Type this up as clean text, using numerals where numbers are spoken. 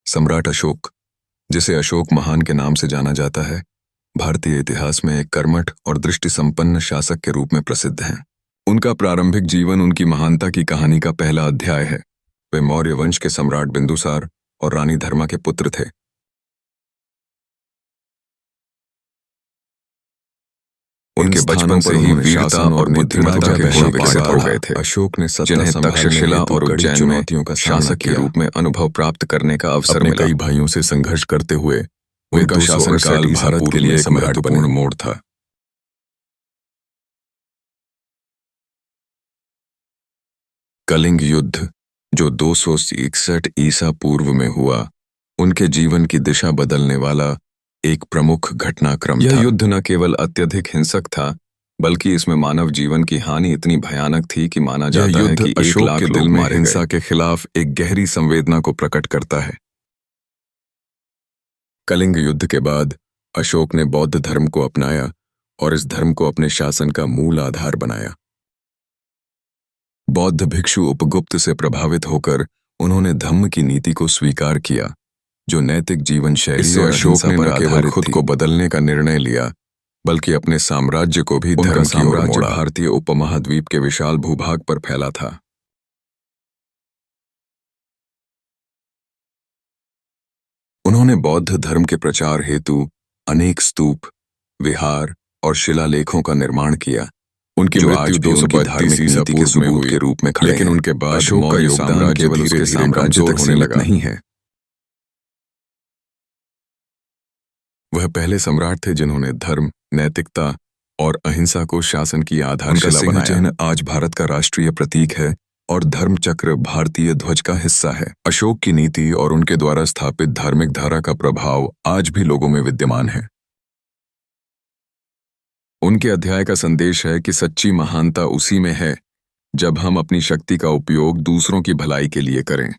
सम्राट अशोक, जिसे अशोक महान के नाम से जाना जाता है, भारतीय इतिहास में एक कर्मठ और दृष्टि संपन्न शासक के रूप में प्रसिद्ध हैं। उनका प्रारंभिक जीवन उनकी महानता की कहानी का पहला अध्याय है। वे मौर्य वंश के सम्राट बिंदुसार और रानी धर्मा के पुत्र थे। उनके बचपन से ही वीरता और बुद्धिमत्ता के गुण विकसित हो गए थे। अशोक ने जिन्हें तक्षशिला और उज्जैन में शासक के रूप में अनुभव प्राप्त करने का अवसर मिला। कई भाइयों से संघर्ष करते हुए उनका शासनकाल भारत के लिए एक महत्वपूर्ण मोड़ था। कलिंग युद्ध, जो 261 ईसा पूर्व में हुआ, उनके जीवन की दिशा बदलने वाला एक प्रमुख घटनाक्रम था। यह युद्ध न केवल अत्यधिक हिंसक था, बल्कि इसमें मानव जीवन की हानि इतनी भयानक थी कि माना जाता है कि अशोक के दिल में हिंसा के खिलाफ एक गहरी संवेदना को प्रकट करता है। कलिंग युद्ध के बाद अशोक ने बौद्ध धर्म को अपनाया और इस धर्म को अपने शासन का मूल आधार बनाया। बौद्ध भिक्षु उपगुप्त से प्रभावित होकर उन्होंने धम्म की नीति को स्वीकार किया, जो नैतिक जीवन शैली और अशोक ने न केवल खुद को बदलने का निर्णय लिया, बल्कि अपने साम्राज्य को भी धर्म की ओर मोड़ा। भारतीय उपमहाद्वीप के विशाल भूभाग पर फैला था। उन्होंने बौद्ध धर्म के प्रचार हेतु अनेक स्तूप, विहार और शिलालेखों का निर्माण किया। उनकी मृत्यु 232 ईसा पूर्व में हुई के रूप में खड़े, लेकिन उनके बाद अशोक का योगदान केवल उसके साम्राज्य तक सीमित नहीं है। वह पहले सम्राट थे जिन्होंने धर्म, नैतिकता और अहिंसा को शासन की आधारशिला बनाया। चिन्ह आज भारत का राष्ट्रीय प्रतीक है और धर्म चक्र भारतीय ध्वज का हिस्सा है। अशोक की नीति और उनके द्वारा स्थापित धार्मिक धारा का प्रभाव आज भी लोगों में विद्यमान है। उनके अध्याय का संदेश है कि सच्ची महानता उसी में है जब हम अपनी शक्ति का उपयोग दूसरों की भलाई के लिए करें।